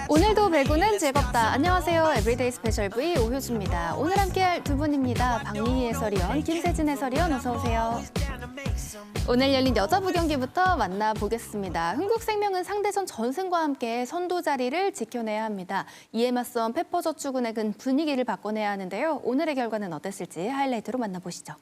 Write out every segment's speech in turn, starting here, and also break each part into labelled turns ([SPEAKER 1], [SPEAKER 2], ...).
[SPEAKER 1] 오늘도 배구는 즐겁다. 안녕하세요. 에브리데이 스페셜 V 오효주입니다. 오늘 함께할 두 분입니다. 박민희 해설위원, 김세진 해설위원 어서 오세요. 오늘 열린 여자부 경기부터 만나보겠습니다. 흥국생명은 상대선 전승과 함께 선두 자리를 지켜내야 합니다. 이에 맞선 페퍼저축은행은 분위기를 바꿔내야 하는데요. 오늘의 결과는 어땠을지 하이라이트로 만나보시죠.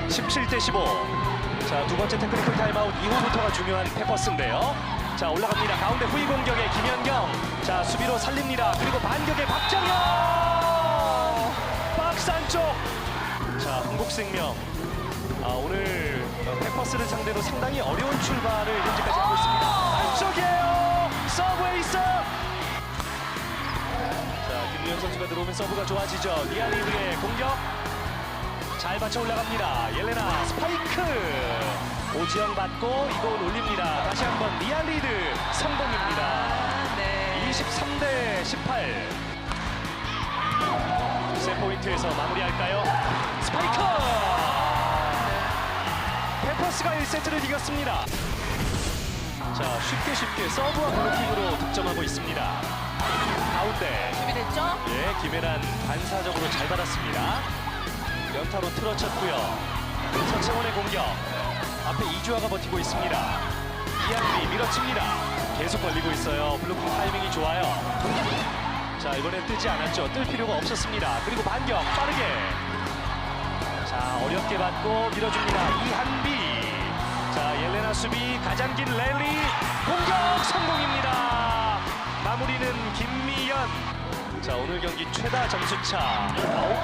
[SPEAKER 2] (17대 15) 자, 두 번째 테크니컬 타임아웃 이후부터가 중요한 페퍼스인데요. 자, 올라갑니다. 가운데 후위 공격에 김연경. 자, 수비로 살립니다. 그리고 반격에 박정현. 박스 안쪽. 자, 흥국생명. 오늘 페퍼스를 상대로 상당히 어려운 출발을 현재까지 하고 있습니다. 안쪽이에요. 서브 에이스. 자, 김유현 선수가 들어오면 서브가 좋아지죠. 리아리드의 공격. 잘 받쳐 올라갑니다. 옐레나 스파이크. 오지영 받고 이건 올립니다. 다시 한번 리알리드 성공입니다.
[SPEAKER 3] 네.
[SPEAKER 2] 23대 18. 세 포인트에서 마무리할까요? 스파이크. 페퍼스가 1세트를 이겼습니다. 자, 쉽게 서브와 블로킹으로 득점하고 있습니다. 가운데.
[SPEAKER 3] 준비됐죠?
[SPEAKER 2] 예, 김혜란 반사적으로 잘 받았습니다. 연타로 틀어쳤고요. 서채원의 공격. 앞에 이주아가 버티고 있습니다. 이한비 밀어칩니다. 계속 걸리고 있어요. 블로킹 타이밍이 좋아요. 자, 이번엔 뜨지 않았죠. 뜰 필요가 없었습니다. 그리고 반격 빠르게. 자, 어렵게 받고 밀어줍니다. 이한비. 자, 옐레나 수비 가장 긴 랠리 공격 성공입니다. 마무리는 김미연. 자, 오늘 경기 최다 점수차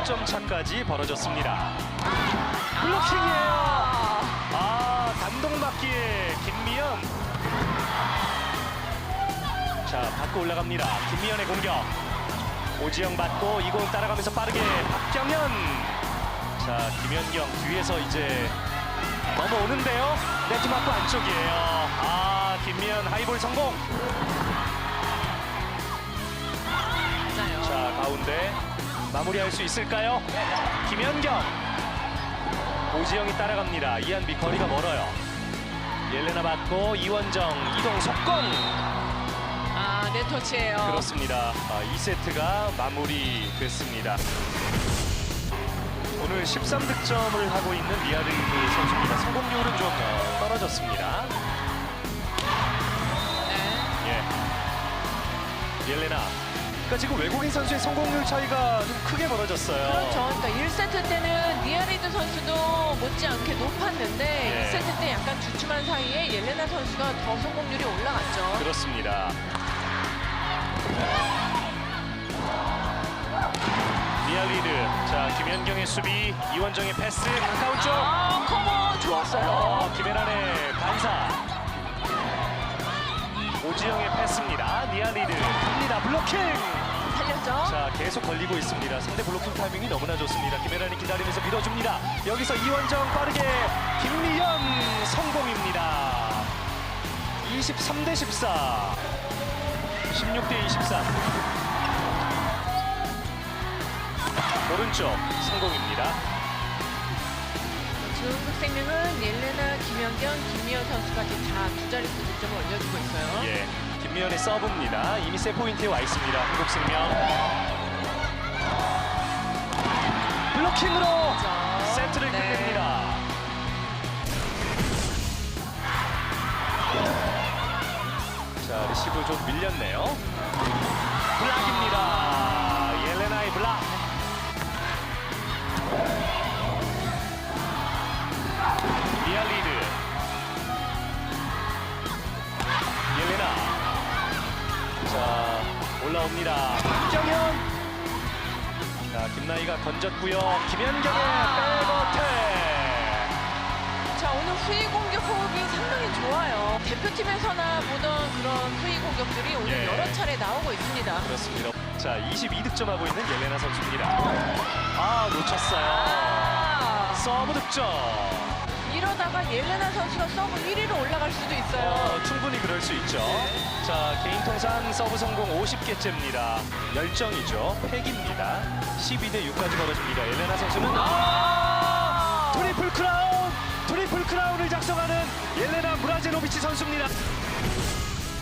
[SPEAKER 2] 9점 차까지 벌어졌습니다. 블로킹이에요. 단동맞기에 김미연. 자, 받고 올라갑니다. 김미연의 공격. 오지영 받고 이공 따라가면서 빠르게 박경현. 자, 김연경 뒤에서 이제 넘어오는데요. 네트 맞고 안쪽이에요. 김미연 하이볼 성공. 자, 가운데 마무리할 수 있을까요? 김연경. 오지영이 따라갑니다. 이한비 거리가 멀어요. 옐레나 받고 이원정 이동 속공.
[SPEAKER 3] 네터치예요.
[SPEAKER 2] 그렇습니다. 2세트가 마무리됐습니다. 오늘 13득점을 하고 있는 리아리드 선수입니다. 성공률은 좀 떨어졌습니다.
[SPEAKER 3] 네.
[SPEAKER 2] 예. 옐레나. 그러니까 지금 외국인 선수의 성공률 차이가 좀 크게 벌어졌어요.
[SPEAKER 3] 그렇죠. 그러니까 1세트 때는 리아리드 선수도 못지않게 높았는데
[SPEAKER 2] 예.
[SPEAKER 3] 2세트 때 약간 주춤한 사이에 옐레나 선수가 더 성공률이 올라갔죠.
[SPEAKER 2] 그렇습니다. 리알리드. 자, 김연경의 수비, 이원정의 패스, 가까운 쪽.
[SPEAKER 3] 커버 좋았어요.
[SPEAKER 2] 김혜란의 반사. 오지영의 패스입니다. 리알리드 갑니다. 블로킹.
[SPEAKER 3] 살렸죠?
[SPEAKER 2] 자, 계속 걸리고 있습니다. 상대 블로킹 타이밍이 너무나 좋습니다. 김혜란이 기다리면서 밀어줍니다. 여기서 이원정 빠르게 김미연 성공입니다. 23대 14. 16대 23. 오른쪽 성공입니다.
[SPEAKER 3] 흥국생명은 옐레나, 김연경, 김미연 선수가 지금 다 두 자릿수 득점을 올려주고 있어요.
[SPEAKER 2] 예, 김미연의 서브입니다. 이미 세 포인트에 와 있습니다. 흥국생명. 블로킹으로
[SPEAKER 3] 그렇죠.
[SPEAKER 2] 세트를
[SPEAKER 3] 네.
[SPEAKER 2] 끝냅니다. 자, 리시브 좀 밀렸네요. 블락입니다. 옐레나의 블락. 리알리드. 옐레나. 자, 올라옵니다. 박경현. 자, 김나희가 건졌고요. 김연경의 백어택.
[SPEAKER 3] 자, 오늘 후위 공격 호흡이 상당히 좋아요. 대표팀에서나 보던 그런 후위 공격들이 오늘
[SPEAKER 2] 예.
[SPEAKER 3] 여러 차례 나오고 있습니다.
[SPEAKER 2] 그렇습니다. 자, 22득점하고 있는 옐레나 선수입니다. 놓쳤어요. 서브 득점.
[SPEAKER 3] 이러다가 옐레나 선수가 서브 1위로 올라갈 수도 있어요.
[SPEAKER 2] 충분히 그럴 수 있죠. 자, 개인 통산 서브 성공 50개째입니다. 열정이죠. 팩입니다. 12대 6까지 벌어집니다. 옐레나 선수는 트리플 크라운! 트리플 크라운을 작성하는 옐레나 브라제노비치 선수입니다.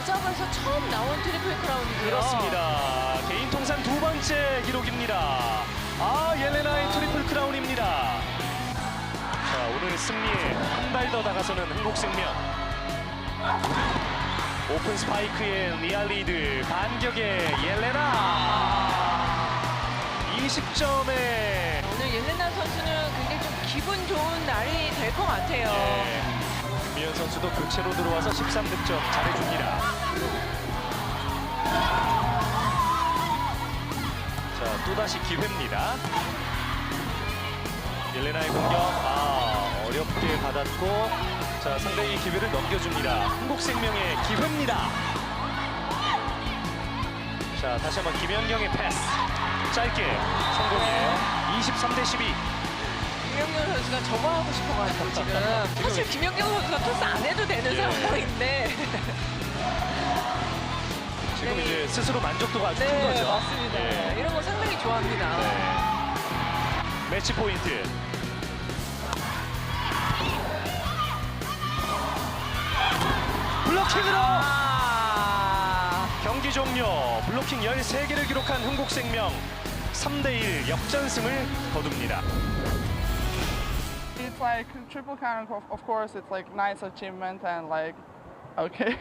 [SPEAKER 3] 점에서 처음 나온 트리플 크라운이고요.
[SPEAKER 2] 그렇습니다. 개인 통산 두 번째 기록입니다. 옐레나의 트리플 크라운입니다. 자, 오늘 승리에 한 발 더 다가서는 한국생명. 오픈 스파이크의 리알리드, 반격의 옐레나. 20점에
[SPEAKER 3] 오늘 옐레나 선수는 굉장히 좀 기분 좋은 날이 될 것 같아요.
[SPEAKER 2] 김미연 선수도 교체로 들어와서 13득점 잘해줍니다. 자, 또다시 기회입니다. 옐레나의 공격, 어렵게 받았고, 자, 상대의 기회를 넘겨줍니다. 한국생명의 기회입니다. 자, 다시 한번 김연경의 패스. 짧게 성공이에요. 23대 12.
[SPEAKER 3] 김연경 선수가 저거 하고 싶어가지고 지금. 사실 김연경 선수가 토스 안 해도 되는 상황인데.
[SPEAKER 2] 지금
[SPEAKER 3] 네.
[SPEAKER 2] 이제 스스로 만족도가 아주 큰
[SPEAKER 3] 네,
[SPEAKER 2] 거죠.
[SPEAKER 3] 맞습니다.
[SPEAKER 2] 예.
[SPEAKER 3] 이런 거 상당히 좋아합니다.
[SPEAKER 2] 네. 매치 포인트. 블로킹으로 경기 종료. 블로킹 13개를 기록한 흥국생명 3대1 역전승을 거둡니다.
[SPEAKER 4] It's like triple count, of course, it's like nice achievement and like, okay.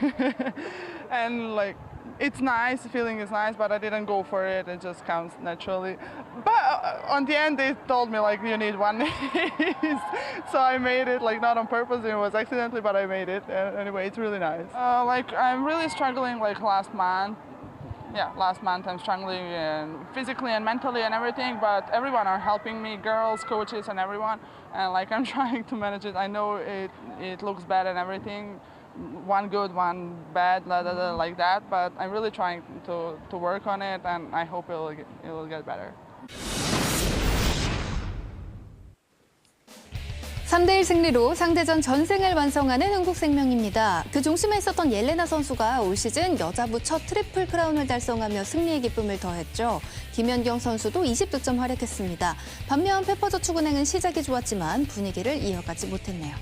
[SPEAKER 4] And like, it's nice, the feeling is nice, but I didn't go for it, it just comes naturally. But on the end, they told me like, you need one ace. So I made it, like not on purpose, it was accidentally, but I made it. Anyway, it's really nice. Like, I'm really struggling like last month. Yeah, last month I'm struggling physically and mentally and everything, but everyone are helping me, girls, coaches and everyone. And like I'm trying to manage it. I know it looks bad and everything, one good, one bad, like that, but I'm really trying to work on it and I hope it will get better.
[SPEAKER 1] 3대1 승리로 상대전 전승을 완성하는 흥국생명입니다. 그 중심에 있었던 옐레나 선수가 올 시즌 여자부 첫 트리플 크라운을 달성하며 승리의 기쁨을 더했죠. 김연경 선수도 20득점 활약했습니다. 반면 페퍼저축은행은 시작이 좋았지만 분위기를 이어가지 못했네요.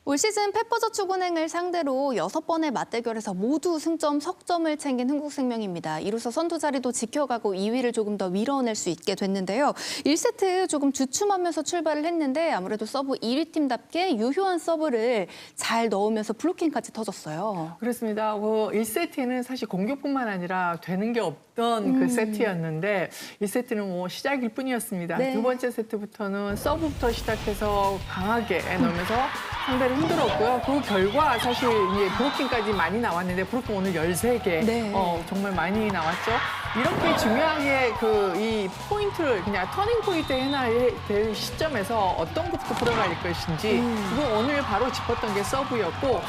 [SPEAKER 1] 올 시즌 페퍼저축은행을 상대로 6번의 맞대결에서 모두 승점, 석점을 챙긴 흥국생명입니다. 이로써 선두 자리도 지켜가고 2위를 조금 더 밀어낼 수 있게 됐는데요. 1세트 조금 주춤하면서 출발을 했는데 아무래도 서브 1위 팀답게 유효한 서브를 잘 넣으면서 블로킹까지 터졌어요.
[SPEAKER 5] 그렇습니다. 1세트는 사실 공격뿐만 아니라 되는 게 없던 그 세트였는데 1세트는 뭐 시작일 뿐이었습니다.
[SPEAKER 1] 네.
[SPEAKER 5] 두 번째 세트부터는 서브부터 시작해서 강하게 넣으면서 상대를 흔들었고요. 그 결과 사실 이제 브로킹까지 많이 나왔는데 브로킹 오늘 13개
[SPEAKER 1] 네.
[SPEAKER 5] 정말 많이 나왔죠. 이렇게 중요하게 이 포인트를 그냥 터닝 포인트 해놔야 될 시점에서 어떤 것부터 풀어갈 것인지 그거 오늘 바로 짚었던 게 서브였고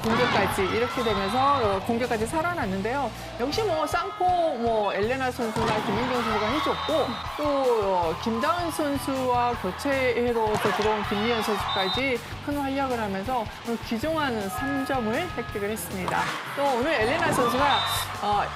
[SPEAKER 5] 공격까지 이렇게 되면서 공격까지 살아났는데요. 역시 쌍포 엘레나 선수나 김민경 선수가 해줬고 또 김다은 선수와 교체로서 들어온 김미연 선수까지 큰 활약을 하면서 귀중한 3점을 획득을 했습니다. 또 오늘 엘레나 선수가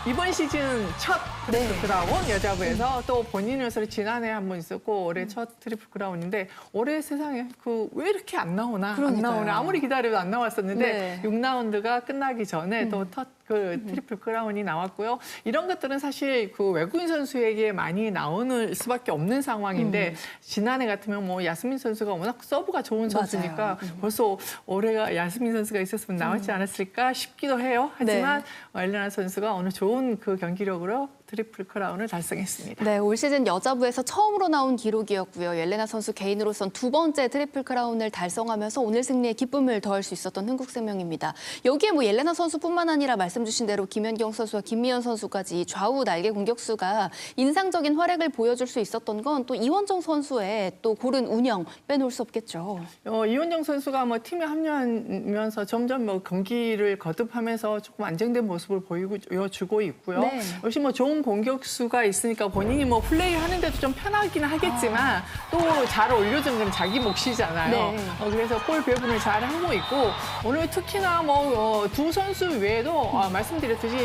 [SPEAKER 5] 이번 시즌 첫 트리플 크라운 여자부에서 또 본인으로서 지난해 한 번 있었고 올해 첫 트리플 크라운인데 올해 세상에 왜 이렇게 안 나오나
[SPEAKER 1] 그러니까요.
[SPEAKER 5] 안 나오나 아무리 기다려도 안 나왔었는데
[SPEAKER 1] 네.
[SPEAKER 5] 6라운드가 끝나기 전에 또 트리플 크라운이 나왔고요. 이런 것들은 사실 외국인 선수에게 많이 나오는 수밖에 없는 상황인데 지난해 같으면 야스민 선수가 워낙 서브가 좋은 선수니까 벌써 올해가 야스민 선수가 있었으면 나왔지 않았을까 싶기도 해요. 하지만 엘레나 선수가 오늘 좋은 그 경기력으로 트리플 크라운을 달성했습니다.
[SPEAKER 1] 네, 올 시즌 여자부에서 처음으로 나온 기록이었고요. 옐레나 선수 개인으로선 두 번째 트리플 크라운을 달성하면서 오늘 승리에 기쁨을 더할 수 있었던 흥국생명입니다. 여기에 옐레나 선수뿐만 아니라 말씀 주신 대로 김연경 선수와 김미연 선수까지 좌우 날개 공격수가 인상적인 활약을 보여줄 수 있었던 건 또 이원정 선수의 또 고른 운영 빼놓을 수 없겠죠.
[SPEAKER 5] 이원정 선수가 팀에 합류하면서 점점 경기를 거듭하면서 조금 안정된 모습을 보여주고 있고요.
[SPEAKER 1] 네.
[SPEAKER 5] 역시 좋은 좋은 공격수가 있으니까 본인이 뭐 플레이 하는데도 좀 편하긴 하겠지만 또 잘 올려준 건 자기 몫이잖아요.
[SPEAKER 1] 네.
[SPEAKER 5] 그래서 볼 배분을 잘 하고 있고 오늘 특히나 뭐 두 선수 외에도 말씀드렸듯이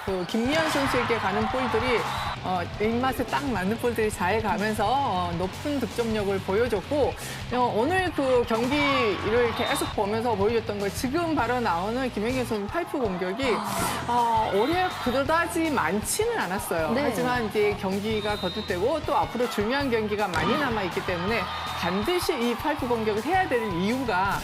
[SPEAKER 5] 그 김미연 선수에게 가는 볼들이 입맛에 딱 맞는 볼들이 잘 가면서 높은 득점력을 보여줬고 오늘 그 경기를 계속 보면서 보여줬던 거 지금 바로 나오는 김연경 선수 파이프 공격이 올해 그다지 많지는 않았어요.
[SPEAKER 1] 네.
[SPEAKER 5] 하지만 이제 경기가 거듭되고 또 앞으로 중요한 경기가 많이 남아있기 때문에 반드시 이 파이프 공격을 해야 될 이유가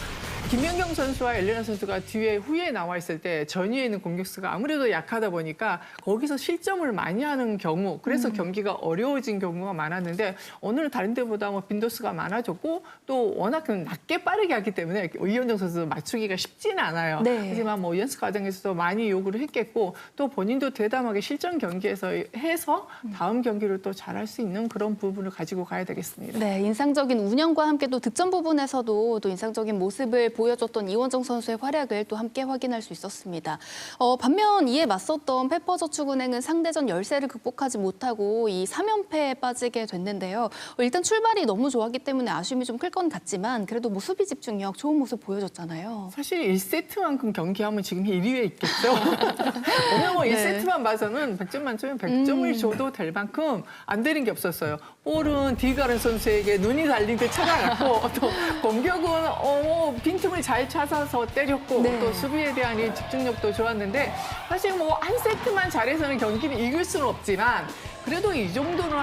[SPEAKER 5] 김연경 선수와 엘레나 선수가 뒤에 후에 나와 있을 때 전위에 있는 공격수가 아무래도 약하다 보니까 거기서 실점을 많이 하는 경우 그래서 경기가 어려워진 경우가 많았는데 오늘은 다른 데보다 뭐 빈도수가 많아졌고 또 워낙 낮게 빠르게 하기 때문에 이현정 선수 맞추기가 쉽지는 않아요.
[SPEAKER 1] 네.
[SPEAKER 5] 하지만 뭐 연습 과정에서도 많이 요구를 했겠고 또 본인도 대담하게 실전 경기에서 해서 다음 경기를 또 잘할 수 있는 그런 부분을 가지고 가야 되겠습니다.
[SPEAKER 1] 네, 인상적인 운영과 함께 또 득점 부분에서도 또 인상적인 모습을 보여줬던 이원정 선수의 활약을 또 함께 확인할 수 있었습니다. 반면 이에 맞섰던 페퍼저축은행은 상대전 열세를 극복하지 못하고 이 3연패에 빠지게 됐는데요. 일단 출발이 너무 좋았기 때문에 아쉬움이 좀 클 건 같지만 그래도 뭐 수비 집중력 좋은 모습 보여줬잖아요.
[SPEAKER 5] 사실 1세트만큼 경기하면 지금 1위에 있겠죠. 왜냐면 뭐
[SPEAKER 1] 네.
[SPEAKER 5] 1세트만 봐서는 100점 만점에 100점을 줘도 될 만큼 안 되는 게 없었어요. 볼은 디가른 선수에게 눈이 달린 듯 찾아갔고 또 공격은 빈틈을 잘 찾아서 때렸고
[SPEAKER 1] 네.
[SPEAKER 5] 또 수비에 대한 이 집중력도 좋았는데 사실 뭐 한 세트만 잘해서는 경기를 이길 수는 없지만 그래도 이 정도는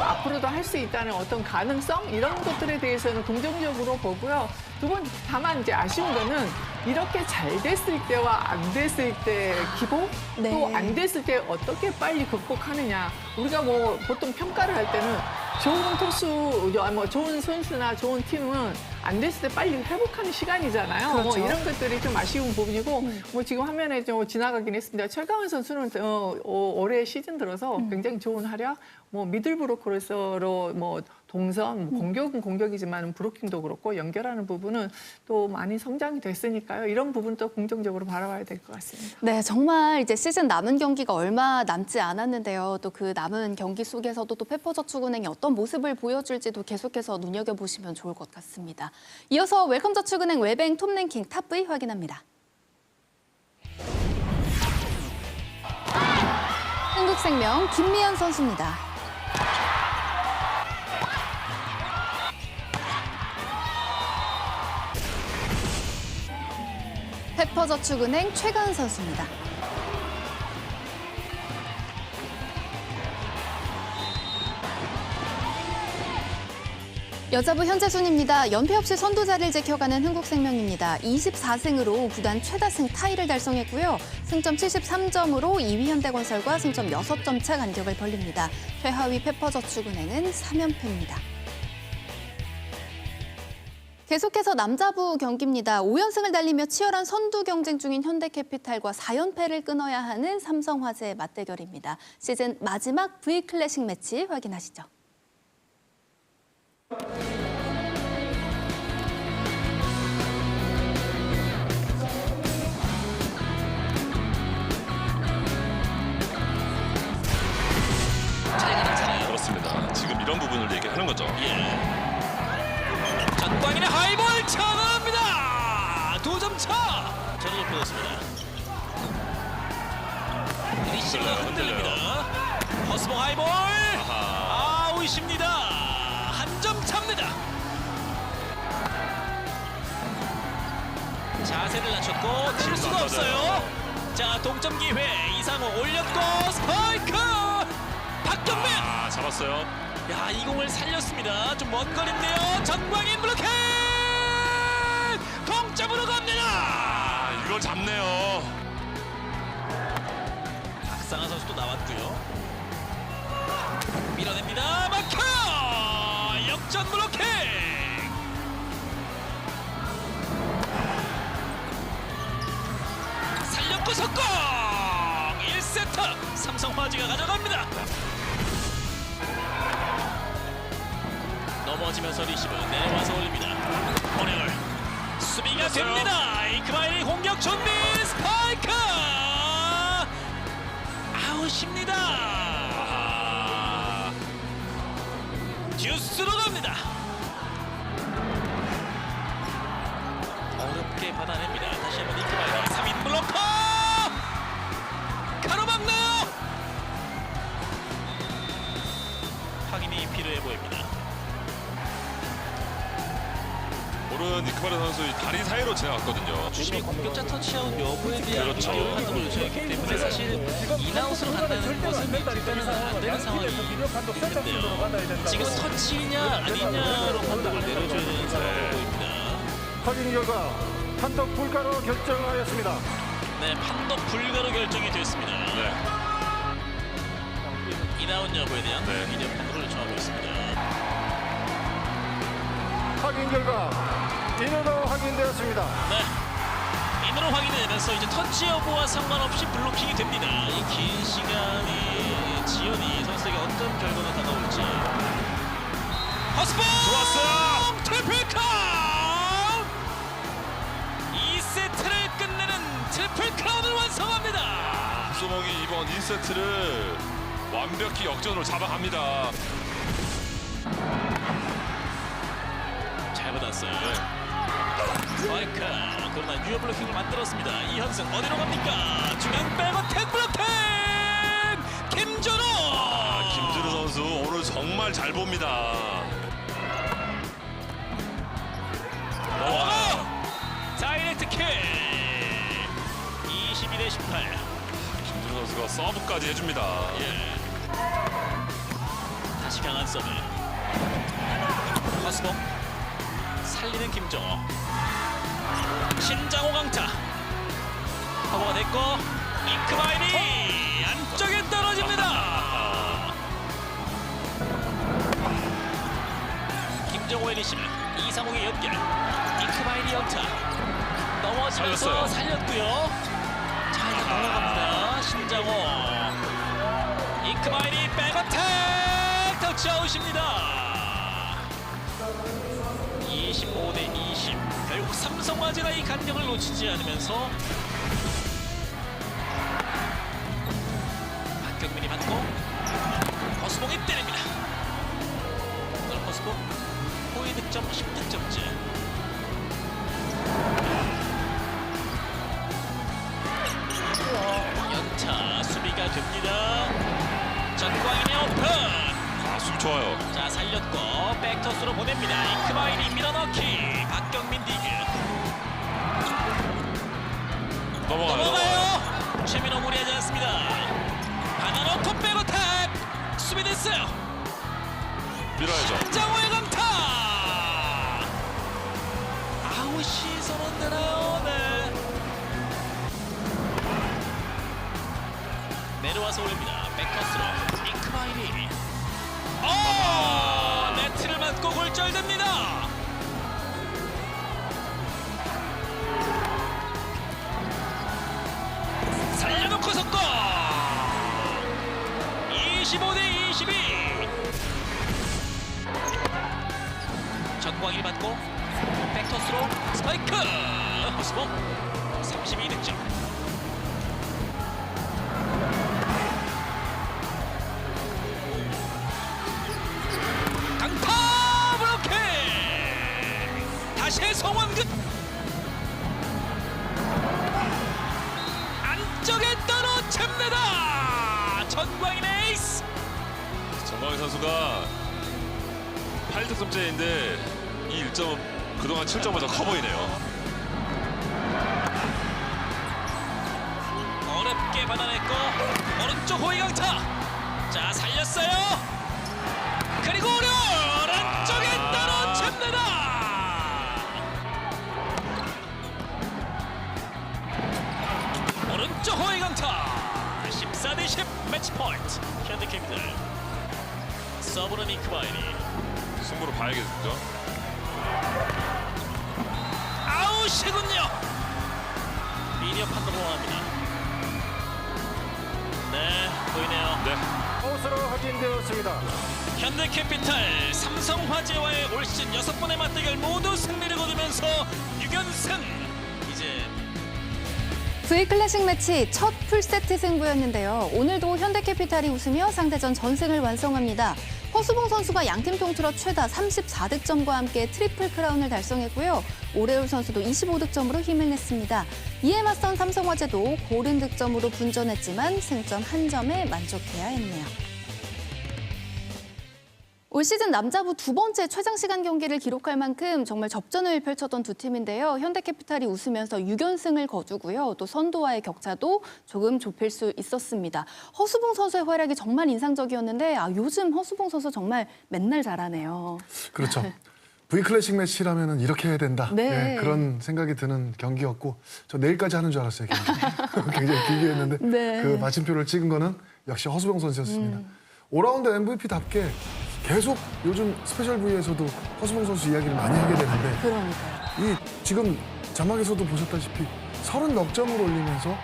[SPEAKER 5] 앞으로도 할 수 있다는 어떤 가능성 이런 것들에 대해서는 긍정적으로 보고요. 두 번 다만 이제 아쉬운 거는 이렇게 잘 됐을 때와 안 됐을 때 기복
[SPEAKER 1] 네.
[SPEAKER 5] 또 안 됐을 때 어떻게 빨리 극복하느냐. 우리가 뭐 보통 평가를 할 때는 좋은 투수, 뭐 좋은 선수나 좋은 팀은 안 됐을 때 빨리 회복하는 시간이잖아요.
[SPEAKER 1] 그렇죠.
[SPEAKER 5] 뭐 이런 것들이 좀 아쉬운 부분이고 뭐 지금 화면에 좀 지나가긴 했습니다. 최강은 선수는 올해 시즌 들어서 굉장히 좋은 활약, 뭐 미들 브로커로서 뭐 동선, 뭐 공격은 공격이지만 브로킹도 그렇고 연결하는 부분은 또 많이 성장이 됐으니까요. 이런 부분도 긍정적으로 바라봐야 될 것 같습니다.
[SPEAKER 1] 네, 정말 이제 시즌 남은 경기가 얼마 남지 않았는데요. 또 그 남은 경기 속에서도 또 페퍼저축은행이 어떤 모습을 보여줄지도 계속해서 눈여겨보시면 좋을 것 같습니다. 이어서 웰컴저축은행 웰뱅 톱랭킹 탑V 확인합니다. 흥국생명 김미연 선수입니다. 페퍼저축은행 최가은 선수입니다. 여자부 현재 순입니다. 연패 없이 선두 자리를 지켜가는 흥국생명입니다. 24승으로 구단 최다승 타이를 달성했고요. 승점 73점으로 2위 현대건설과 승점 6점 차 간격을 벌립니다. 최하위 페퍼저축은행은 3연패입니다. 계속해서 남자부 경기입니다. 5연승을 달리며 치열한 선두 경쟁 중인 현대캐피탈과 4연패를 끊어야 하는 삼성화재의 맞대결입니다. 시즌 마지막 V클래식 매치 확인하시죠.
[SPEAKER 6] 그렇습니다. 지금 이런 부분을 얘기하는 거죠.
[SPEAKER 2] 전광인의 하이볼 차나갑니다. 2점 차. 저를 높여줬습니다. 리시가 흔들립니다. 허스봉 하이볼. 아웃입니다. 한 점 차입니다. 자세를 낮췄고 칠 수가 없어요. 자, 동점 기회. 이상호 올렸고 스파이크. 박경민.
[SPEAKER 6] 잡았어요.
[SPEAKER 2] 야, 이 공을 살렸습니다. 좀 먼 거리인데요. 전광인 블로킹! 동점으로 갑니다.
[SPEAKER 6] 이걸 잡네요.
[SPEAKER 2] 박상하 선수도 나왔고요. 밀어냅니다. 막혀요. 역전 블로킹! 살렸고 석공! 1세트 삼성화재가 가져갑니다. 넘어지면서 리시브 내려와서 올립니다. 오늘 수비가 됩니다. 이크바일이 공격 준비 스파이크 아웃입니다.
[SPEAKER 7] 뉴스로 갑니다. 어렵게 받아냅니다. 다시 한번 이크바이너 3인 블로커 가로막나요. 확인이 필요해 보입니다.
[SPEAKER 6] 오른 니크바르 선수 이 다리 사이로 지나갔거든요.
[SPEAKER 7] 주심이 공격자 터치아웃 여부에 대한
[SPEAKER 6] 그렇죠.
[SPEAKER 7] 비디오 판독을 요청했기 때문에 사실 인아웃으로 간다는 것은 일단은 안 되는 상황인데요. 지금 터치냐 아니냐로 판독을 내려줘야 되는 상황으로 보입니다.
[SPEAKER 8] 확인 결과 판독 불가로 결정하였습니다.
[SPEAKER 7] 네, 판독 불가로 결정이 됐습니다.
[SPEAKER 6] 네.
[SPEAKER 7] 인아웃 여부에 대한
[SPEAKER 6] 네.
[SPEAKER 7] 비디오 판독을 요청하고 있습니다.
[SPEAKER 8] 확인 결과 인으로 확인되었습니다.
[SPEAKER 7] 네. 인으로 확인되면서 이제 터치 여부와 상관없이 블로킹이 됩니다. 이 긴 시간이 지연이 선수에게 어떤 결과가 다가올지. 허스봉!
[SPEAKER 6] 좋았어요.
[SPEAKER 7] 트리플 카운트! 2세트를 끝내는 트리플 카운트를 완성합니다.
[SPEAKER 6] 소몽이 이번 2세트를 완벽히 역전으로 잡아갑니다.
[SPEAKER 7] 잘 받았어요. 스파이크. 그러나 유효 블로킹을 만들었습니다. 이현승 어디로 갑니까? 중앙 백어택 블로킹! 김준호!
[SPEAKER 6] 김준우 선수 오늘 정말 잘 봅니다.
[SPEAKER 7] 다이렉트 킥 22대 18.
[SPEAKER 6] 김준우 선수가 서브까지 해줍니다.
[SPEAKER 7] 예. 다시 강한 서브. 허스봉 살리는 김정호. 신장호 강타. 커버가 됐고 이크바이니 안쪽에 떨어집니다. 김정호의 리시브 이상욱의 연결. 이크바이니 연타 넘어지면서
[SPEAKER 6] 살렸어요.
[SPEAKER 7] 살렸고요. 자, 이제 넘어갑니다. 신장호. 이크바이니 백어택 터치아웃입니다. 25대 20. 결국 삼성화재가 이 간격을 놓치지 않으면서 박경민이 받고 허수봉이 때립니다. 오늘 허수봉 호의 득점 10득점째. 연타 수비가 됩니다. 전광인의 오픈.
[SPEAKER 6] 수비 좋아요.
[SPEAKER 7] 자, 살렸고 백토스로 보냅니다. 이크바이니 밀어넣기. 박경민 디그 넘어가요. 최민호 무리하지 않습니다. 하나 넣고 백어택 수비됐어요.
[SPEAKER 6] 밀어야죠.
[SPEAKER 7] 장호의 강타. 아웃이 선언되나요? 네. 내려와서 올립니다. 백토스로 이크바이니. 네트를 맞고 골절됩니다. 살려놓고 속고 25대 22. 전광일 받고 백토스로 스파이크. 허스봉 32득점. 강타 블로킹. 다시 송원근 안쪽에 떨어집니다. 전광인의 에이스.
[SPEAKER 6] 정광희 선수가 8득점째인데 이 1점은 그동안 7점보다 커 보이네요.
[SPEAKER 7] 어렵게 받아냈고 오른쪽 호위 강타. 자, 살렸어요. 그리고 오려 안쪽에 떨어집니다. 오른쪽 호위 강타. 14대 10 매치 포인트. 현대캐피탈. 서브는 이크바이니.
[SPEAKER 6] 승부로 봐야겠죠.
[SPEAKER 7] 아웃이군요. 미디어 판독을 원합니다. 네, 보이네요.
[SPEAKER 6] 네.
[SPEAKER 8] 아웃으로 확인되었습니다.
[SPEAKER 7] 현대캐피탈 삼성화재와의 올 시즌 6번의 맞대결 모두 승리를 거두면서 6연승. 이제
[SPEAKER 1] V클래식 매치 첫 풀세트 승부였는데요. 오늘도 현대캐피탈이 웃으며 상대전 전승을 완성합니다. 허수봉 선수가 양팀 통틀어 최다 34득점과 함께 트리플 크라운을 달성했고요. 오레올 선수도 25득점으로 힘을 냈습니다. 이에 맞선 삼성화재도 고른 득점으로 분전했지만 승점 한 점에 만족해야 했네요. 올 시즌 남자부 두 번째 최장시간 경기를 기록할 만큼 정말 접전을 펼쳤던 두 팀인데요. 현대캐피탈이 웃으면서 6연승을 거두고요. 또 선두와의 격차도 조금 좁힐 수 있었습니다. 허수봉 선수의 활약이 정말 인상적이었는데 요즘 허수봉 선수 정말 맨날 잘하네요.
[SPEAKER 9] 그렇죠. V클래식 매치라면 이렇게 해야 된다.
[SPEAKER 1] 네.
[SPEAKER 9] 예, 그런 생각이 드는 경기였고 저 내일까지 하는 줄 알았어요. 경기. 굉장히 길게 했는데
[SPEAKER 1] 네.
[SPEAKER 9] 그 마침표를 찍은 거는 역시 허수봉 선수였습니다. 5라운드 MVP답게 계속 요즘 스페셜 V에서도 허수봉 선수 이야기를 많이 하게 되는데
[SPEAKER 1] 그러니까요.
[SPEAKER 9] 이 지금 자막에서도 보셨다시피 30넉 점을 올리면서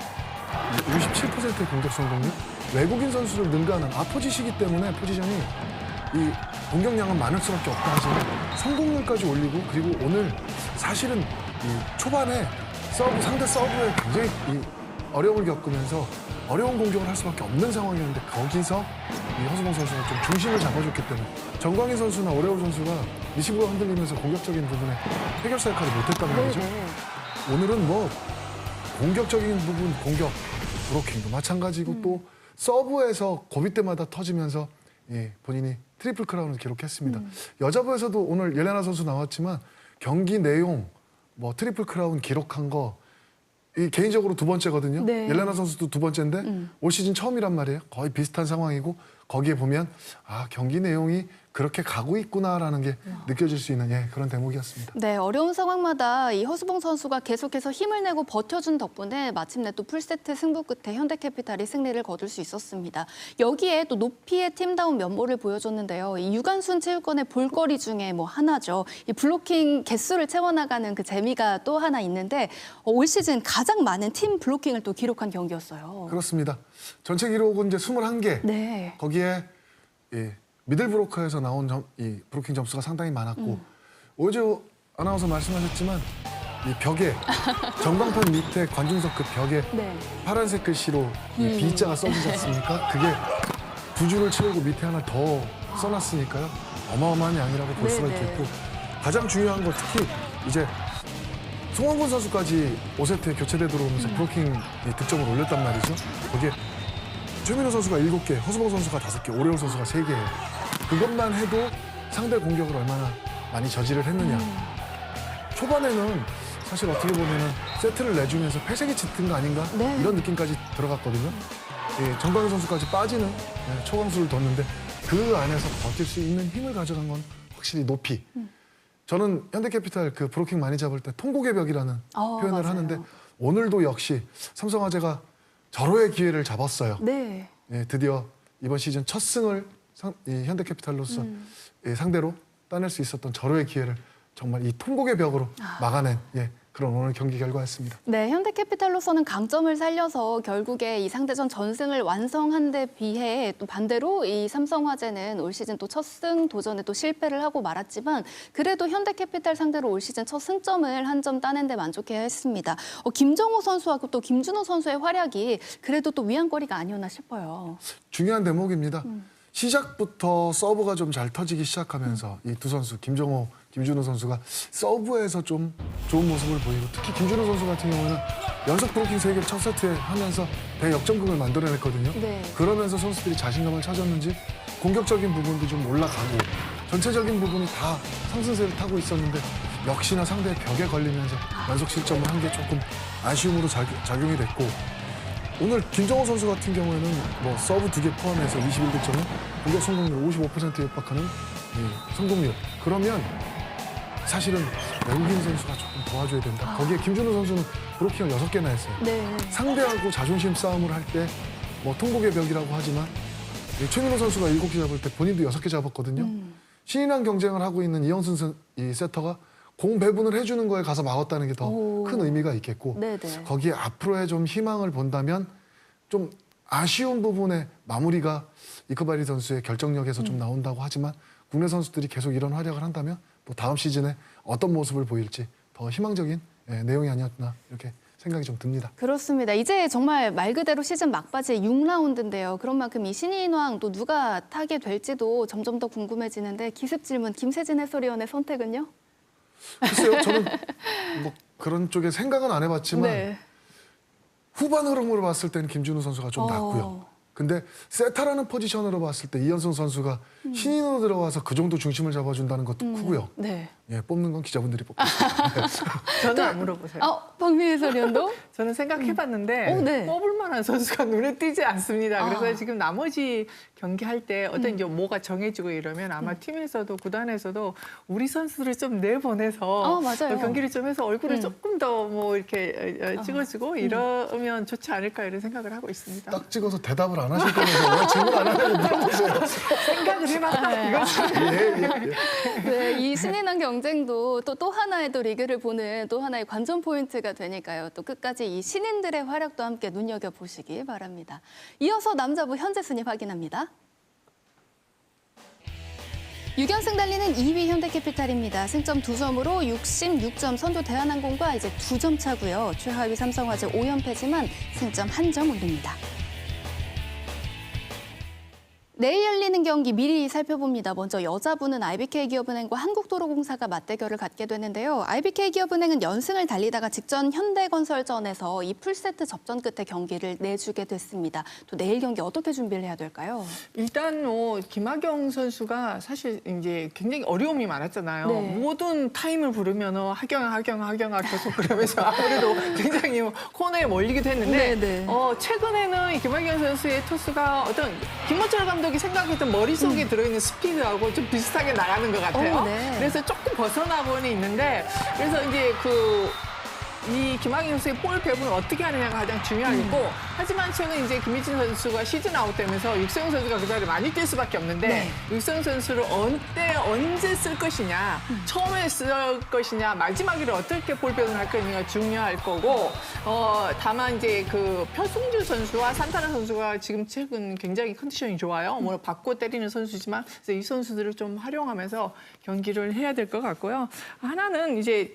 [SPEAKER 9] 67%의 공격 성공률, 외국인 선수를 능가하는 포지시기 때문에 포지션이 이 공격량은 많을 수밖에 없다 하지만 성공률까지 올리고 그리고 오늘 사실은 이 초반에 상대 서브에 굉장히 이 어려움을 겪으면서 어려운 공격을 할 수밖에 없는 상황이었는데 거기서 이 허수봉 선수가 좀 중심을 잡아줬기 때문에 정광희 선수나 오레올 선수가 리시브가 흔들리면서 공격적인 부분에 해결사 역할을 못했단 말이죠. 오늘은 뭐 공격적인 부분 공격 브로킹도 마찬가지고 또 서브에서 고비 때마다 터지면서 본인이 트리플 크라운을 기록했습니다. 여자부에서도 오늘 옐레나 선수 나왔지만 경기 내용 뭐 트리플 크라운 기록한 거 개인적으로 두 번째거든요.
[SPEAKER 1] 네.
[SPEAKER 9] 옐레나 선수도 두 번째인데 올 시즌 처음이란 말이에요. 거의 비슷한 상황이고 거기에 보면 경기 내용이 그렇게 가고 있구나라는 게 느껴질 수 있는 그런 대목이었습니다.
[SPEAKER 1] 네, 어려운 상황마다 이 허수봉 선수가 계속해서 힘을 내고 버텨준 덕분에 마침내 또 풀세트 승부 끝에 현대캐피탈이 승리를 거둘 수 있었습니다. 여기에 또 높이의 팀다운 면모를 보여줬는데요. 이 유관순 체육관의 볼거리 중에 뭐 하나죠. 이 블로킹 개수를 채워나가는 그 재미가 또 하나 있는데 올 시즌 가장 많은 팀 블로킹을 또 기록한 경기였어요.
[SPEAKER 9] 그렇습니다. 전체 기록은 이제 21개.
[SPEAKER 1] 네.
[SPEAKER 9] 거기에 미들 브로커에서 나온 이 브로킹 점수가 상당히 많았고 오조 아나운서 말씀하셨지만 이 벽에 전광판 밑에 관중석 그 벽에
[SPEAKER 1] 네.
[SPEAKER 9] 파란색 글씨로 이 B자가 써지지 않습니까? 그게 두 줄을 채우고 밑에 하나 더 써놨으니까요. 어마어마한 양이라고 볼 수가
[SPEAKER 1] 네네.
[SPEAKER 9] 있겠고 가장 중요한 거 특히 이제 송원근 선수까지 5세트에 교체돼 들어오면서 브로킹 득점을 올렸단 말이죠. 거기에 최민호 선수가 7개, 허수봉 선수가 5개, 오레올 선수가 3개예요. 그것만 해도 상대 공격을 얼마나 많이 저지를 했느냐. 초반에는 사실 어떻게 보면은 세트를 내주면서 패색이 짙은 거 아닌가?
[SPEAKER 1] 네.
[SPEAKER 9] 이런 느낌까지 들어갔거든요. 정광희 선수까지 빠지는 초강수를 뒀는데 그 안에서 버틸 수 있는 힘을 가져간 건 확실히 높이. 저는 현대캐피탈 그 브로킹 많이 잡을 때 통곡의 벽이라는 표현을
[SPEAKER 1] 맞아요.
[SPEAKER 9] 하는데 오늘도 역시 삼성화재가 절호의 기회를 잡았어요.
[SPEAKER 1] 네.
[SPEAKER 9] 드디어 이번 시즌 첫 승을 이 현대캐피탈로서 상대로 따낼 수 있었던 절호의 기회를 정말 이 통곡의 벽으로 막아낸 그런 오늘 경기 결과였습니다.
[SPEAKER 1] 네, 현대캐피탈로서는 강점을 살려서 결국에 이 상대전 전승을 완성한 데 비해 또 반대로 이 삼성화재는 올 시즌 또 첫 승 도전에 또 실패를 하고 말았지만 그래도 현대캐피탈 상대로 올 시즌 첫 승점을 한 점 따낸 데 만족해야 했습니다. 김정호 선수하고 또 김준호 선수의 활약이 그래도 또 위안거리가 아니었나 싶어요.
[SPEAKER 9] 중요한 대목입니다. 시작부터 서브가 좀 잘 터지기 시작하면서 이 두 선수 김정호, 김준호 선수가 서브에서 좀 좋은 모습을 보이고 특히 김준호 선수 같은 경우는 연속 브로킹 3개를 첫 세트에 하면서 대역전극을 만들어냈거든요.
[SPEAKER 1] 네.
[SPEAKER 9] 그러면서 선수들이 자신감을 찾았는지 공격적인 부분도 좀 올라가고 전체적인 부분이 다 상승세를 타고 있었는데 역시나 상대의 벽에 걸리면서 연속 실점을 한 게 조금 아쉬움으로 작용이 됐고 오늘 김정호 선수 같은 경우에는 뭐 서브 2개 포함해서 21득점은 공격 성공률 55%에 육박하는 성공률. 그러면 사실은 외국인 선수가 조금 도와줘야 된다. 거기에 김준호 선수는 브로킹을 6개나 했어요.
[SPEAKER 1] 네.
[SPEAKER 9] 상대하고 자존심 싸움을 할 때 뭐 통곡의 벽이라고 하지만 최민호 선수가 7개 잡을 때 본인도 6개 잡았거든요. 신인왕 경쟁을 하고 있는 이영순 이 세터가 공 배분을 해주는 거에 가서 막았다는 게 더 큰 의미가 있겠고
[SPEAKER 1] 네네.
[SPEAKER 9] 거기에 앞으로의 좀 희망을 본다면 좀 아쉬운 부분의 마무리가 이크바리 선수의 결정력에서 좀 나온다고 하지만 국내 선수들이 계속 이런 활약을 한다면 또 다음 시즌에 어떤 모습을 보일지 더 희망적인 내용이 아니었나 이렇게 생각이 좀 듭니다.
[SPEAKER 1] 그렇습니다. 이제 정말 말 그대로 시즌 막바지의 6라운드인데요. 그런 만큼 이 신인왕 또 누가 타게 될지도 점점 더 궁금해지는데 기습 질문 김세진 해설위원의 선택은요?
[SPEAKER 9] 글쎄요, 저는 뭐 그런 쪽에 생각은 안 해봤지만
[SPEAKER 1] 네.
[SPEAKER 9] 후반 흐름으로 봤을 때는 김준우 선수가 좀 낫고요. 근데 세타라는 포지션으로 봤을 때 이현승 선수가 신인으로 들어와서 그 정도 중심을 잡아준다는 것도 크고요.
[SPEAKER 1] 네.
[SPEAKER 9] 예, 뽑는 건 기자분들이 뽑겠습니다.
[SPEAKER 5] 저는 안 물어보세요.
[SPEAKER 1] 박민 해설위원도?
[SPEAKER 5] 저는 생각해봤는데
[SPEAKER 1] 네.
[SPEAKER 5] 뽑을 만한 선수가 눈에 띄지 않습니다. 그래서
[SPEAKER 1] 아.
[SPEAKER 5] 지금 나머지 경기할 때 어떤 이제 뭐가 정해지고 이러면 아마 팀에서도 구단에서도 우리 선수를 좀 내보내서
[SPEAKER 1] 맞아요.
[SPEAKER 5] 경기를 좀 해서 얼굴을 조금 더 뭐 이렇게 찍어주고 이러면 좋지 않을까 이런 생각을 하고 있습니다.
[SPEAKER 9] 딱 찍어서 대답을 안 하실 거면서 왜 질문 안 하냐고 물어보세요.
[SPEAKER 5] 생각을 해봤다 이거죠.
[SPEAKER 1] 네, 이 신인왕 경쟁도 또 하나의 또 리그를 보는 또 하나의 관전 포인트가 되니까요. 또 끝까지 이 신인들의 활약도 함께 눈여겨보시기 바랍니다. 이어서 남자부 현재 순위 확인합니다. 6연승 달리는 2위 현대캐피탈입니다. 승점 2점으로 66점 선두 대한항공과 이제 2점 차고요. 최하위 삼성화재 5연패지만 승점 1점 올립니다. 내일 열리는 경기 미리 살펴봅니다. 먼저 여자부는 IBK기업은행과 한국도로공사가 맞대결을 갖게 되는데요. IBK기업은행은 연승을 달리다가 직전 현대건설전에서 이 풀세트 접전 끝에 경기를 내주게 됐습니다. 또 내일 경기 어떻게 준비를 해야 될까요?
[SPEAKER 5] 일단 뭐 김학영 선수가 사실 이제 굉장히 어려움이 많았잖아요.
[SPEAKER 1] 네.
[SPEAKER 5] 모든 타임을 부르면 하경아 계속 그러면서 아무래도 굉장히 코너에 몰리기도 했는데
[SPEAKER 1] 네.
[SPEAKER 5] 최근에는 이 김학영 선수의 토스가 어떤 김원철 감독이 생각했던 머릿속에 들어있는 스피드하고 좀 비슷하게 나가는 것 같아요.
[SPEAKER 1] 네.
[SPEAKER 5] 그래서 조금 벗어나고는 있는데 그래서 이제 이 김학의 선수의 볼 배분을 어떻게 하느냐가 가장 중요하겠고 하지만 최근 이제 김희진 선수가 시즌 아웃되면서 육성 선수가 그 자리에 많이 뛸 수밖에 없는데 육성 선수를 언제 쓸 것이냐 처음에 쓸 것이냐 마지막으로 어떻게 볼 배분을 할 것이냐가 중요할 거고 다만 이제 그 표승주 선수와 산타나 선수가 지금 최근 굉장히 컨디션이 좋아요. 뭐 받고 때리는 선수지만 그래서 이 선수들을 좀 활용하면서 경기를 해야 될 것 같고요. 하나는 이제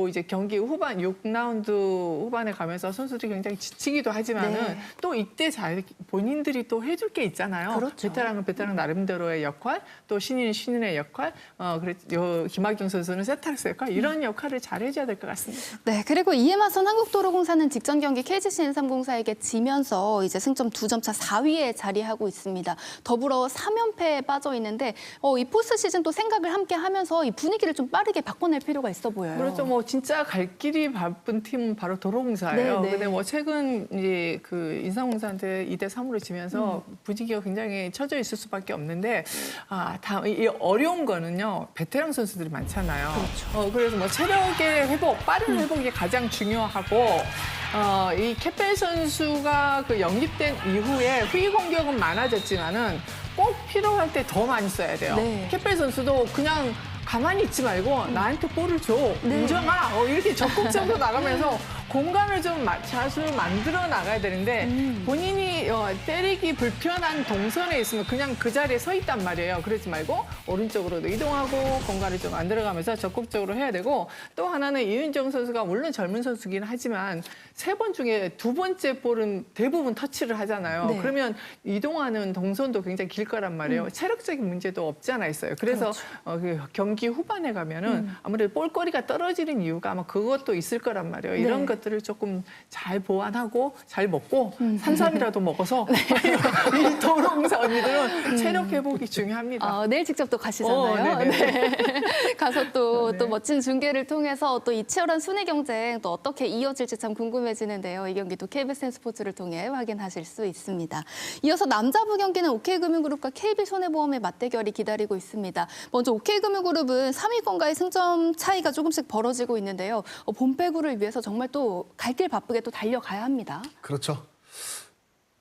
[SPEAKER 5] 이제 경기 후반 6라운드 후반에 가면서 선수들이 굉장히 지치기도 하지만은 또 이때 본인들이 또 해줄 게 있잖아요.
[SPEAKER 1] 그렇죠.
[SPEAKER 5] 베테랑은 베테랑 나름대로의 역할, 또 신인은 신인의 역할, 김학경 선수는 세타르스 역할 이런 역할을 잘 해줘야 될 것 같습니다.
[SPEAKER 1] 네, 그리고 이에 맞선 한국도로공사는 직전 경기 KGC N3공사에게 지면서 이제 승점 2점 차 4위에 자리하고 있습니다. 더불어 3연패에 빠져 있는데 이 포스트 시즌 또 생각을 함께 하면서 이 분위기를 좀 빠르게 바꿔낼 필요가 있어 보여요.
[SPEAKER 5] 그렇죠. 뭐 진짜 갈 길이 바쁜 팀은 바로 도로공사예요.
[SPEAKER 1] 네.
[SPEAKER 5] 근데 뭐 최근 이제 그 인삼공사한테 2대3으로 지면서 분위기가 굉장히 처져 있을 수밖에 없는데 이 어려운 거는요. 베테랑 선수들이 많잖아요. 그렇죠. 그래서 뭐 체력의 회복, 빠른 회복이 가장 중요하고 이 캐펠 선수가 영입된 이후에 후위 공격은 많아졌지만은 꼭 필요할 때 더 많이 써야 돼요.
[SPEAKER 1] 네.
[SPEAKER 5] 캐펠 선수도 그냥 가만히 있지 말고 나한테 볼을 줘. 인정아. 이렇게 적극적으로 나가면서 공간을 좀 자수를 만들어 나가야 되는데 본인이 때리기 불편한 동선에 있으면 그냥 그 자리에 서 있단 말이에요. 그러지 말고 오른쪽으로도 이동하고 공간을 좀 만들어가면서 적극적으로 해야 되고 또 하나는 이윤정 선수가 물론 젊은 선수긴 하지만 3번 중에 2번째 볼은 대부분 터치를 하잖아요.
[SPEAKER 1] 네.
[SPEAKER 5] 그러면 이동하는 동선도 굉장히 길 거란 말이에요. 체력적인 문제도 없지 않아 있어요. 그래서
[SPEAKER 1] 그렇죠.
[SPEAKER 5] 경기 후반에 가면은 아무래도 볼거리가 떨어지는 이유가 아마 그것도 있을 거란 말이에요. 이런 것들을 조금 잘 보완하고 잘 먹고 산삼이라도 먹어서 이 도로공사 언니들은 체력 회복이 중요합니다.
[SPEAKER 1] 내일 직접 또 가시잖아요. 네. 가서 또 멋진 중계를 통해서 또 이 치열한 순위 경쟁 또 어떻게 이어질지 참 궁금해지는데요. 이 경기 또 KBS 스포츠를 통해 확인하실 수 있습니다. 이어서 남자부 경기는 OK금융그룹과 KB손해보험의 맞대결이 기다리고 있습니다. 먼저 OK금융그룹은 3위권과의 승점 차이가 조금씩 벌어지고 있는데요. 본배구를 위해서 정말 또 갈 길 바쁘게 또 달려가야 합니다.
[SPEAKER 9] 그렇죠.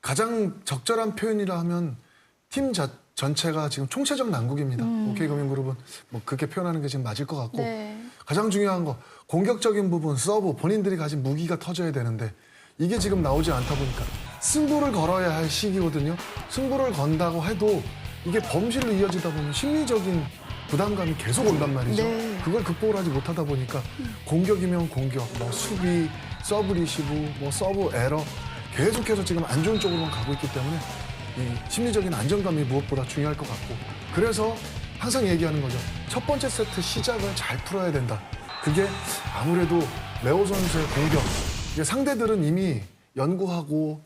[SPEAKER 9] 가장 적절한 표현이라 하면 팀 전체가 지금 총체적 난국입니다. OK금융그룹은 뭐 그렇게 표현하는 게 지금 맞을 것 같고 가장 중요한 거 공격적인 부분, 서브, 본인들이 가진 무기가 터져야 되는데 이게 지금 나오지 않다 보니까 승부를 걸어야 할 시기거든요. 승부를 건다고 해도 이게 범실로 이어지다 보면 심리적인 부담감이 계속 온단 말이죠. 그걸 극복을 하지 못하다 보니까 공격이면 공격, 뭐 수비, 서브 리시브, 뭐 서브 에러 계속해서 지금 안 좋은 쪽으로만 가고 있기 때문에 이 심리적인 안정감이 무엇보다 중요할 것 같고 그래서 항상 얘기하는 거죠. 첫 번째 세트 시작을 잘 풀어야 된다. 그게 아무래도 레오 선수의 공격. 이게 상대들은 이미 연구하고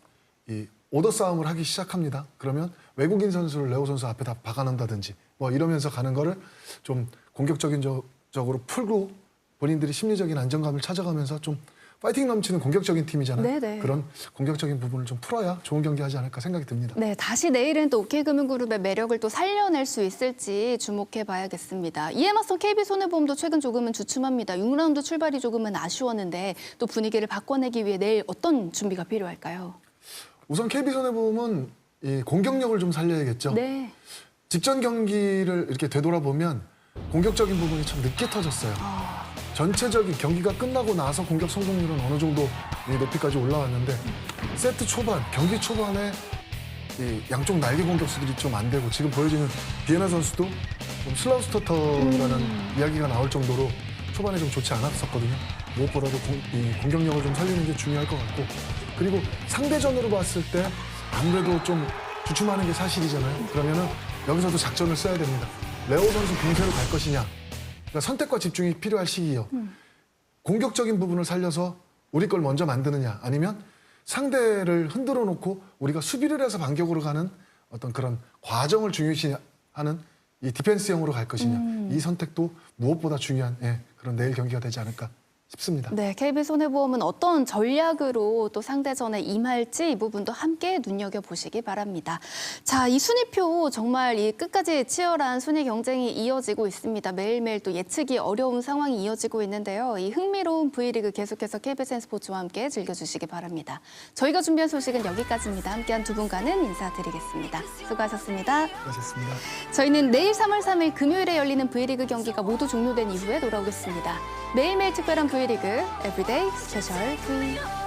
[SPEAKER 9] 이 오더 싸움을 하기 시작합니다. 그러면 외국인 선수를 레오 선수 앞에 다 박아놓는다든지 뭐 이러면서 가는 거를 좀 공격적인 적으로 풀고 본인들이 심리적인 안정감을 찾아가면서 좀 파이팅 넘치는 공격적인 팀이잖아요.
[SPEAKER 1] 네네.
[SPEAKER 9] 그런 공격적인 부분을 좀 풀어야 좋은 경기 하지 않을까 생각이 듭니다.
[SPEAKER 1] 네, 다시 내일은 또 OK금융그룹의 매력을 또 살려낼 수 있을지 주목해 봐야겠습니다. 이에 맞서 KB손해보험도 최근 조금은 주춤합니다. 6라운드 출발이 조금은 아쉬웠는데 또 분위기를 바꿔내기 위해 내일 어떤 준비가 필요할까요?
[SPEAKER 9] 우선 KB손해보험은 이 공격력을 좀 살려야겠죠.
[SPEAKER 1] 네.
[SPEAKER 9] 직전 경기를 이렇게 되돌아보면 공격적인 부분이 참 늦게 터졌어요. 전체적인 경기가 끝나고 나서 공격 성공률은 어느 정도 이 높이까지 올라왔는데 세트 초반, 경기 초반에 이 양쪽 날개 공격수들이 좀 안 되고 지금 보여지는 비에나 선수도 좀 슬라우스터터라는 이야기가 나올 정도로 초반에 좀 좋지 않았었거든요. 무엇보다도 이 공격력을 좀 살리는 게 중요할 것 같고 그리고 상대전으로 봤을 때 아무래도 좀 주춤하는 게 사실이잖아요. 그러면은 여기서도 작전을 써야 됩니다. 레오 선수 공세로 갈 것이냐. 그러니까 선택과 집중이 필요할 시기요. 공격적인 부분을 살려서 우리 걸 먼저 만드느냐 아니면 상대를 흔들어 놓고 우리가 수비를 해서 반격으로 가는 어떤 그런 과정을 중요시하는 이 디펜스형으로 갈 것이냐. 이 선택도 무엇보다 중요한 그런 내일 경기가 되지 않을까 싶습니다.
[SPEAKER 1] 네, KB손해보험은 어떤 전략으로 또 상대전에 임할지 이 부분도 함께 눈여겨보시기 바랍니다. 자, 이 순위표 정말 이 끝까지 치열한 순위 경쟁이 이어지고 있습니다. 매일매일 또 예측이 어려운 상황이 이어지고 있는데요. 이 흥미로운 V리그 계속해서 KBSN 스포츠와 함께 즐겨주시기 바랍니다. 저희가 준비한 소식은 여기까지입니다. 함께한 두 분과는 인사드리겠습니다. 수고하셨습니다.
[SPEAKER 9] 수고하셨습니다.
[SPEAKER 1] 저희는 내일 3월 3일 금요일에 열리는 V리그 경기가 모두 종료된 이후에 돌아오겠습니다. 매일매일 특별한 V리그 에브리데이 스페셜 V.